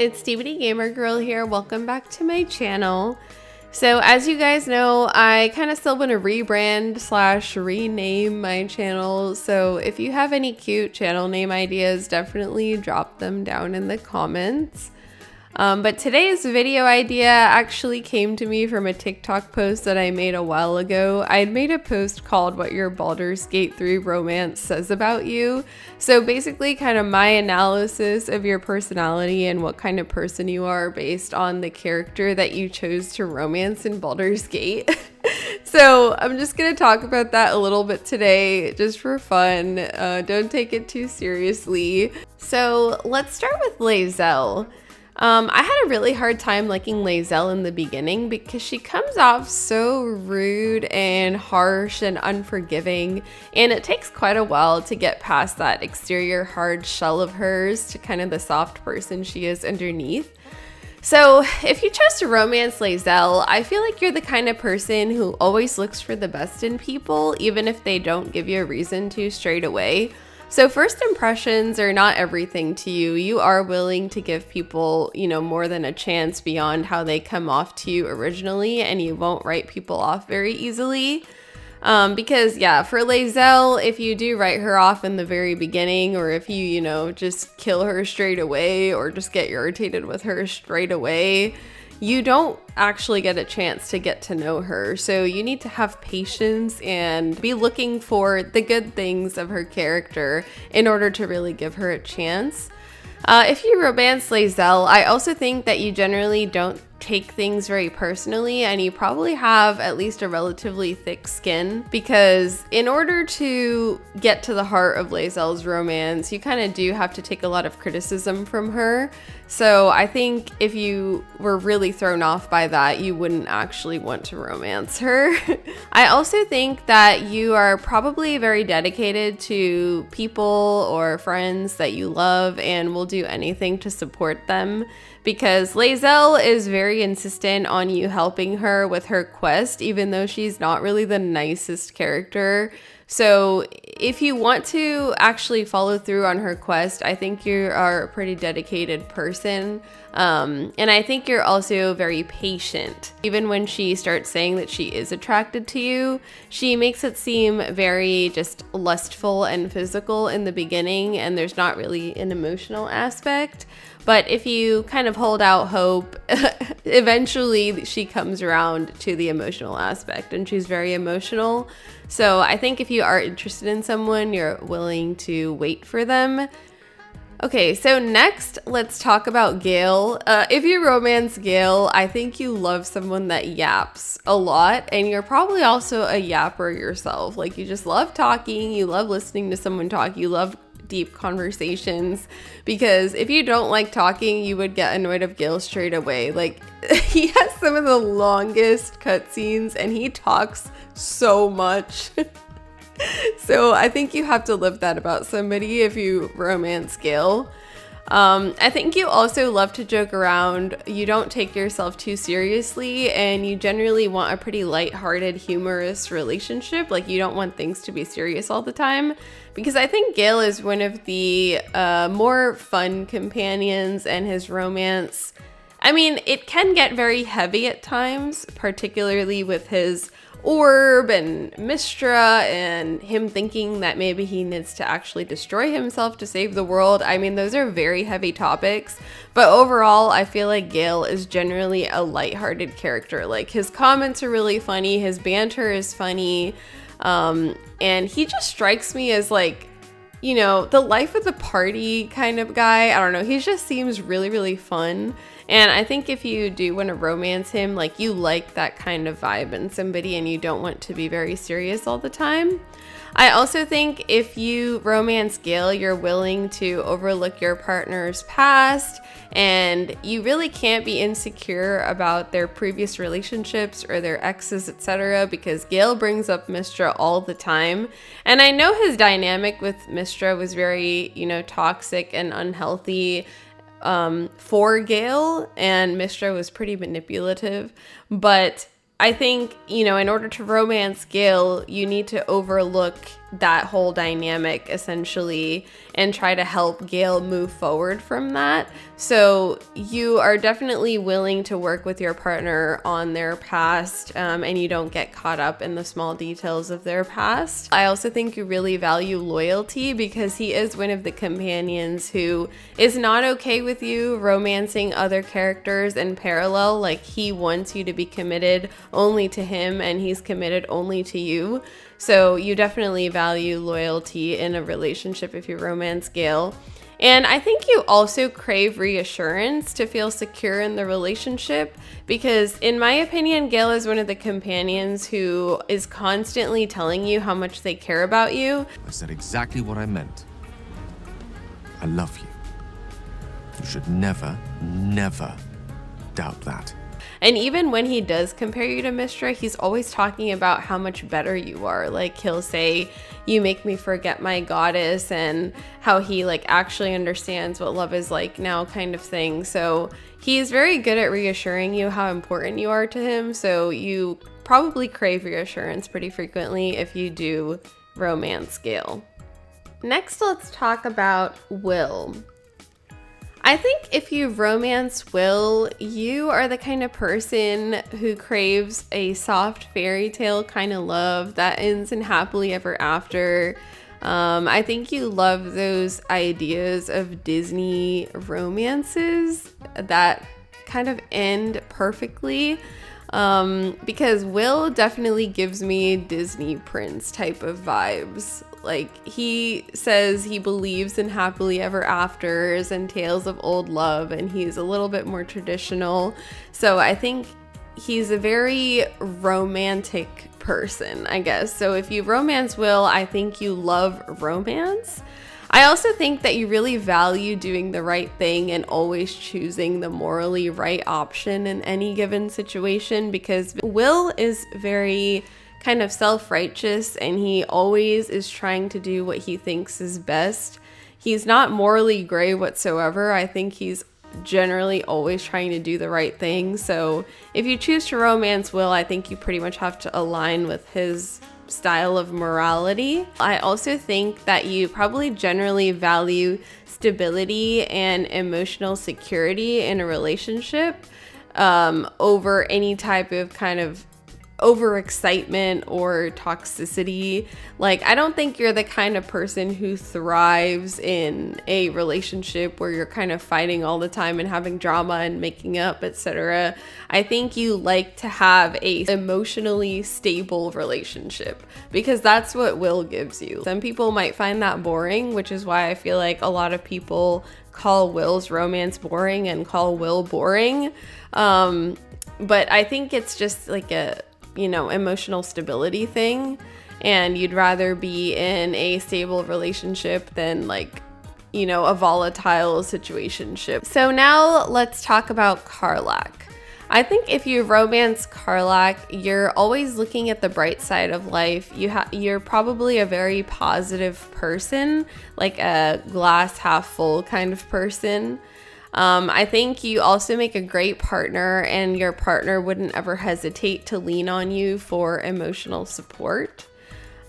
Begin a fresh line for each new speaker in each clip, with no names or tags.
it's DVD Gamer Girl here. Welcome back to my channel. So as you guys know, I kind of still want to rebrand / rename my channel. So if you have any cute channel name ideas, definitely drop them down in the comments. But today's video idea actually came to me from a TikTok post that I made a while ago. I had made a post called What Your Baldur's Gate 3 Romance Says About You. So basically kind of my analysis of your personality and what kind of person you are based on the character that you chose to romance in Baldur's Gate. So I'm just going to talk about that a little bit today, just for fun. Don't take it too seriously. So let's start with Lae'zel. I had a really hard time liking Lae'zel in the beginning because she comes off so rude and harsh and unforgiving, and it takes quite a while to get past that exterior hard shell of hers to kind of the soft person she is underneath. So if you chose to romance Lae'zel, I feel like you're the kind of person who always looks for the best in people, even if they don't give you a reason to straight away. So first impressions are not everything to you. You are willing to give people, more than a chance beyond how they come off to you originally, and you won't write people off very easily. Because for Lae'zel, if you do write her off in the very beginning, or if you, just kill her straight away, or just get irritated with her straight away, you don't actually get a chance to get to know her. So you need to have patience and be looking for the good things of her character in order to really give her a chance. If you romance Lae'zel, I also think that you generally don't take things very personally, and you probably have at least a relatively thick skin, because in order to get to the heart of Lae'zel's romance, you kind of do have to take a lot of criticism from her. So I think if you were really thrown off by that, you wouldn't actually want to romance her. I also think that you are probably very dedicated to people or friends that you love and will do anything to support them, because Lae'zel is very insistent on you helping her with her quest, even though she's not really the nicest character. So if you want to actually follow through on her quest, I think you are a pretty dedicated person. And I think you're also very patient. Even when she starts saying that she is attracted to you, she makes it seem very just lustful and physical in the beginning, and there's not really an emotional aspect. But if you kind of hold out hope, eventually she comes around to the emotional aspect, and she's very emotional. So I think if you are interested in someone, you're willing to wait for them. Okay, so next, let's talk about Gale. If you romance Gale, I think you love someone that yaps a lot, and you're probably also a yapper yourself. Like, you just love talking, you love listening to someone talk, you love deep conversations, because if you don't like talking, you would get annoyed of Gale straight away. Like, he has some of the longest cutscenes, and he talks so much. So I think you have to live that about somebody if you romance Gale. I think you also love to joke around. You don't take yourself too seriously, and you generally want a pretty lighthearted, humorous relationship. Like, you don't want things to be serious all the time, because I think Gale is one of the more fun companions, and his romance, I mean, it can get very heavy at times, particularly with his orb and Mystra, and him thinking that maybe he needs to actually destroy himself to save the world. I mean, those are very heavy topics, but overall, I feel like Gale is generally a lighthearted character. Like, his comments are really funny, his banter is funny, and he just strikes me as, like, the life of the party kind of guy. I don't know, he just seems really, really fun. And I think if you do want to romance him, like, you like that kind of vibe in somebody, and you don't want to be very serious all the time. I also think if you romance Gale, you're willing to overlook your partner's past, and you really can't be insecure about their previous relationships or their exes, etc., because Gale brings up Mystra all the time. And I know his dynamic with Mystra was very, toxic and unhealthy for Gale, and Mystra was pretty manipulative, but I think, in order to romance Gale, you need to overlook that whole dynamic essentially and try to help Gale move forward from that. So you are definitely willing to work with your partner on their past, and you don't get caught up in the small details of their past. I also think you really value loyalty, because he is one of the companions who is not okay with you romancing other characters in parallel. Like, he wants you to be committed only to him, and he's committed only to you. So you definitely value loyalty in a relationship if you romance Gale. And I think you also crave reassurance to feel secure in the relationship, because in my opinion, Gale is one of the companions who is constantly telling you how much they care about you.
I said exactly what I meant. I love you. You should never, never doubt that.
And even when he does compare you to Mystra, he's always talking about how much better you are. Like, he'll say, you make me forget my goddess, and how he like actually understands what love is like now, kind of thing. So he's very good at reassuring you how important you are to him. So you probably crave reassurance pretty frequently if you do romance Gale. Next, let's talk about Wyll. I think if you romance Wyll, you are the kind of person who craves a soft fairy tale kind of love that ends in happily ever after. I think you love those ideas of Disney romances that kind of end perfectly. Because Wyll definitely gives me Disney prince type of vibes. Like, he says he believes in happily ever afters and tales of old love, and he's a little bit more traditional. So I think he's a very romantic person, I guess. So if you romance Wyll, I think you love romance. I also think that you really value doing the right thing and always choosing the morally right option in any given situation, because Wyll is very kind of self-righteous, and he always is trying to do what he thinks is best. He's not morally gray whatsoever. I think he's generally always trying to do the right thing. So if you choose to romance Wyll, I think you pretty much have to align with his style of morality. I also think that you probably generally value stability and emotional security in a relationship over any type of kind of overexcitement or toxicity. Like, I don't think you're the kind of person who thrives in a relationship where you're kind of fighting all the time and having drama and making up, etc. I think you like to have a emotionally stable relationship, because that's what Wyll gives you. Some people might find that boring, which is why I feel like a lot of people call Wyll's romance boring and call Wyll boring. But I think it's just like a, you know, emotional stability thing, and you'd rather be in a stable relationship than, like, you know, a volatile situationship. So now let's talk about Karlach. I think if you romance Karlach, you're always looking at the bright side of life. You're probably a very positive person, like a glass half full kind of person. I think you also make a great partner, and your partner wouldn't ever hesitate to lean on you for emotional support.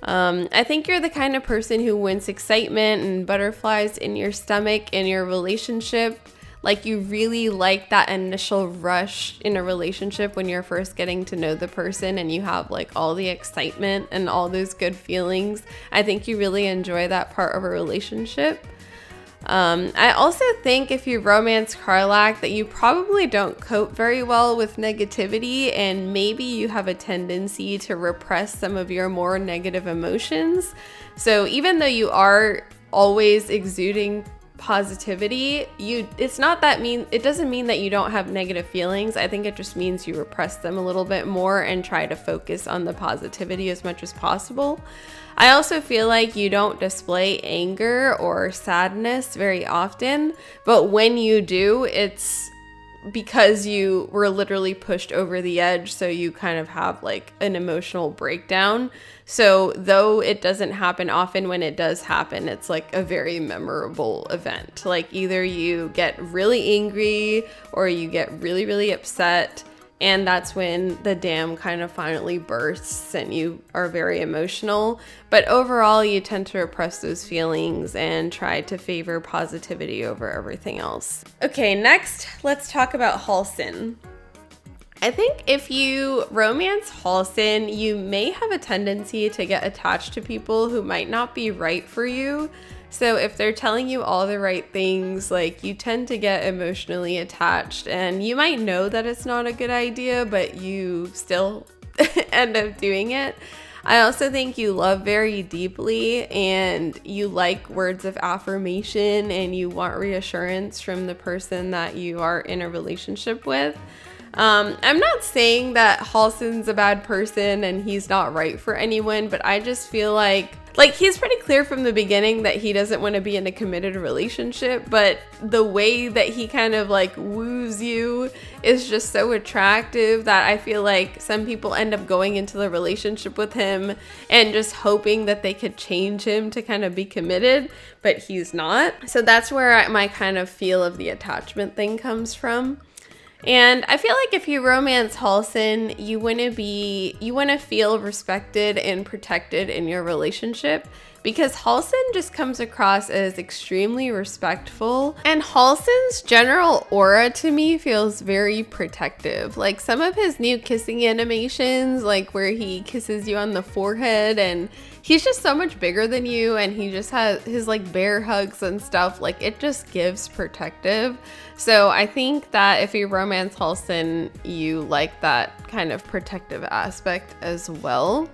I think you're the kind of person who wants excitement and butterflies in your stomach in your relationship. Like, you really like that initial rush in a relationship when you're first getting to know the person, and you have like all the excitement and all those good feelings. I think you really enjoy that part of a relationship. I also think if you romance Karlach, that you probably don't cope very well with negativity, and maybe you have a tendency to repress some of your more negative emotions. So even though you are always exuding positivity, it doesn't mean that you don't have negative feelings. I think it just means you repress them a little bit more and try to focus on the positivity as much as possible. I also feel like you don't display anger or sadness very often, but when you do, it's because you were literally pushed over the edge, so you kind of have like an emotional breakdown. So though it doesn't happen often, when it does happen, it's like a very memorable event. Like, either you get really angry or you get really, really upset, And that's when the dam kind of finally bursts and you are very emotional. But overall, you tend to repress those feelings and try to favor positivity over everything else. Okay, next, let's talk about Halsin. I think if you romance Halsin, you may have a tendency to get attached to people who might not be right for you. So if they're telling you all the right things, like, you tend to get emotionally attached, and you might know that it's not a good idea, but you still end up doing it. I also think you love very deeply, and you like words of affirmation, and you want reassurance from the person that you are in a relationship with. I'm not saying that Halsin's a bad person and he's not right for anyone, but I just feel like he's pretty clear from the beginning that he doesn't want to be in a committed relationship, but the way that he kind of like woos you is just so attractive that I feel like some people end up going into the relationship with him and just hoping that they could change him to kind of be committed, but he's not. So that's where my kind of feel of the attachment thing comes from. And I feel like if you romance Halsin, you want to feel respected and protected in your relationship, because Halsin just comes across as extremely respectful, and Halsin's general aura to me feels very protective. Like some of his new kissing animations, like where he kisses you on the forehead, and he's just so much bigger than you, and he just has his like bear hugs and stuff, like it just gives protective. So I think that if you romance Halsin, you like that kind of protective aspect as well.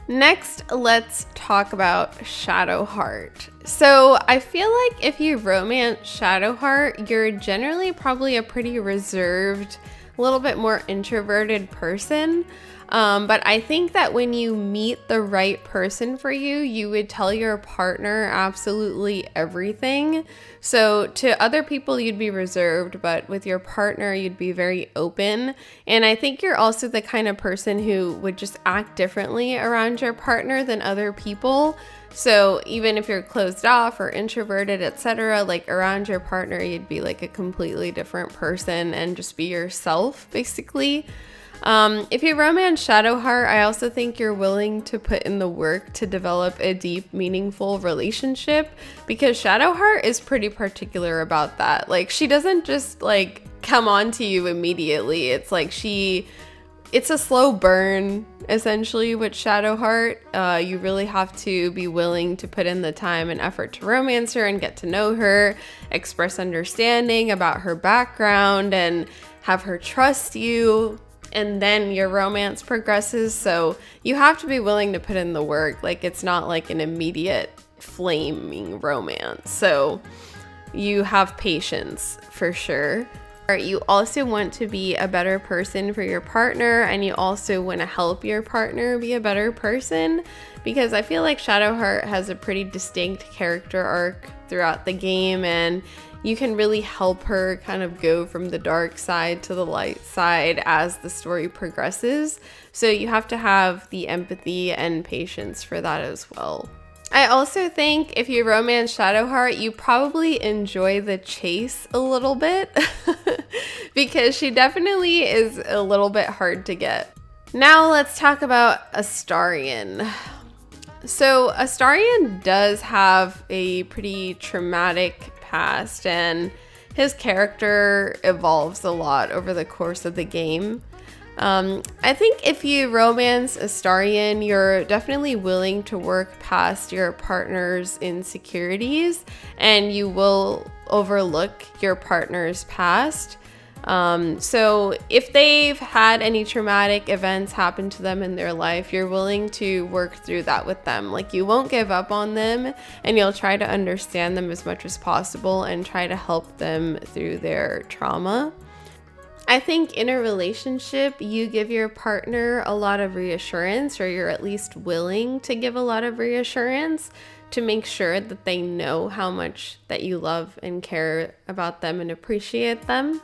Next, let's talk about Shadowheart. So I feel like if you romance Shadowheart, you're generally probably a pretty reserved, a little bit more introverted person. But I think that when you meet the right person for you, you would tell your partner absolutely everything. So to other people, you'd be reserved, but with your partner, you'd be very open. And I think you're also the kind of person who would just act differently around your partner than other people. So even if you're closed off or introverted, etc., like around your partner, you'd be like a completely different person and just be yourself, basically. If you romance Shadowheart, I also think you're willing to put in the work to develop a deep, meaningful relationship, because Shadowheart is pretty particular about that. Like, she doesn't just like come on to you immediately. It's like it's a slow burn, essentially, with Shadowheart. You really have to be willing to put in the time and effort to romance her and get to know her, express understanding about her background, and have her trust you. And then your romance progresses. So you have to be willing to put in the work. Like, it's not like an immediate flaming romance. So you have patience for sure. You also want to be a better person for your partner, and you also want to help your partner be a better person, because I feel like Shadowheart has a pretty distinct character arc throughout the game, and you can really help her kind of go from the dark side to the light side as the story progresses. So you have to have the empathy and patience for that as well. I also think if you romance Shadowheart, you probably enjoy the chase a little bit because she definitely is a little bit hard to get. Now let's talk about Astarion. So Astarion does have a pretty traumatic past, and his character evolves a lot over the course of the game. I think if you romance Astarion, you're definitely willing to work past your partner's insecurities, and you will overlook your partner's past. So if they've had any traumatic events happen to them in their life, you're willing to work through that with them. Like, you won't give up on them, and you'll try to understand them as much as possible and try to help them through their trauma. I think in a relationship, you give your partner a lot of reassurance, or you're at least willing to give a lot of reassurance to make sure that they know how much that you love and care about them and appreciate them.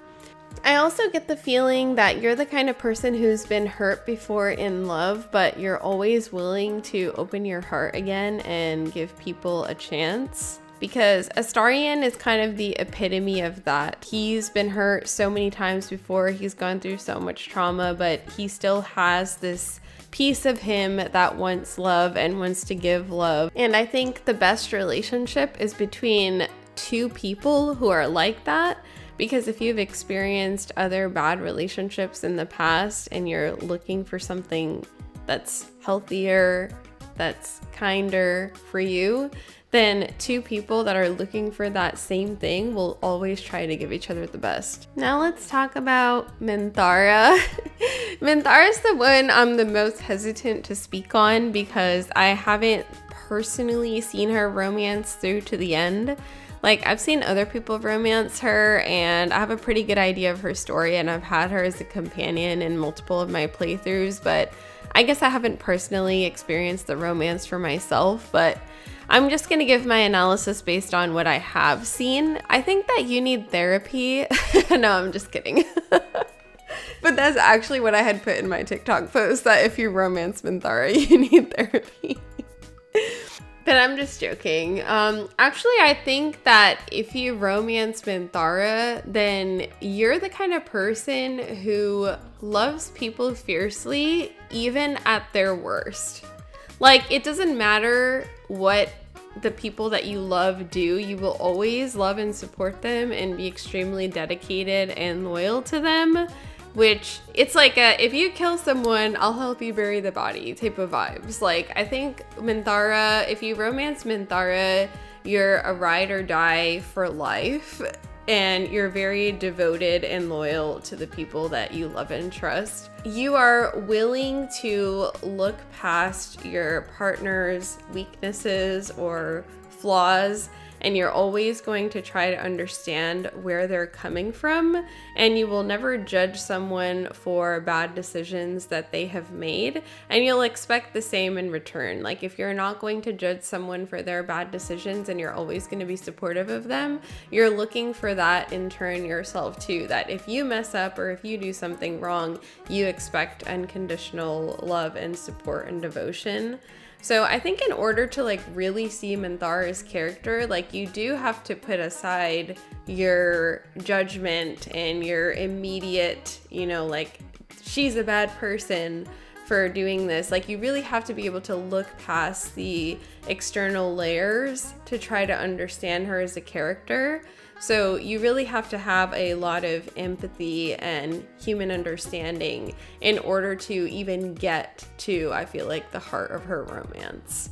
I also get the feeling that you're the kind of person who's been hurt before in love, but you're always willing to open your heart again and give people a chance. because Astarion is kind of the epitome of that. He's been hurt so many times before, he's gone through so much trauma, but he still has this piece of him that wants love and wants to give love. And I think the best relationship is between two people who are like that, because if you've experienced other bad relationships in the past and you're looking for something that's healthier, that's kinder for you, then two people that are looking for that same thing will always try to give each other the best. Now let's talk about Minthara. Minthara is the one I'm the most hesitant to speak on because I haven't personally seen her romance through to the end. Like, I've seen other people romance her and I have a pretty good idea of her story, and I've had her as a companion in multiple of my playthroughs, but I guess I haven't personally experienced the romance for myself. But I'm just gonna give my analysis based on what I have seen. I think that you need therapy. No, I'm just kidding. But that's actually what I had put in my TikTok post, that if you romance Minthara, you need therapy. But I'm just joking. Actually, I think that if you romance Minthara, then you're the kind of person who loves people fiercely, even at their worst. Like, it doesn't matter what the people that you love do, you will always love and support them and be extremely dedicated and loyal to them. Which, it's like a, if you kill someone, I'll help you bury the body type of vibes. Like, I think Minthara, if you romance Minthara, you're a ride or die for life. And you're very devoted and loyal to the people that you love and trust. You are willing to look past your partner's weaknesses or flaws, and you're always going to try to understand where they're coming from, and you will never judge someone for bad decisions that they have made, and you'll expect the same in return. Like, if you're not going to judge someone for their bad decisions and you're always going to be supportive of them, you're looking for that in turn yourself too, that if you mess up or if you do something wrong, you expect unconditional love and support and devotion. So I think in order to like really see Minthara's character, like, you do have to put aside your judgment and your immediate, you know, like, she's a bad person for doing this. Like, you really have to be able to look past the external layers to try to understand her as a character. So you really have to have a lot of empathy and human understanding in order to even get to, I feel like, the heart of her romance.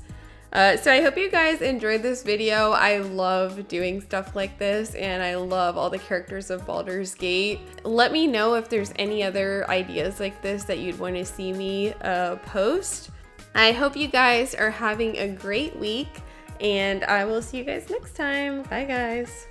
So I hope you guys enjoyed this video. I love doing stuff like this, and I love all the characters of Baldur's Gate. Let me know if there's any other ideas like this that you'd want to see me post. I hope you guys are having a great week, and I will see you guys next time. Bye, guys.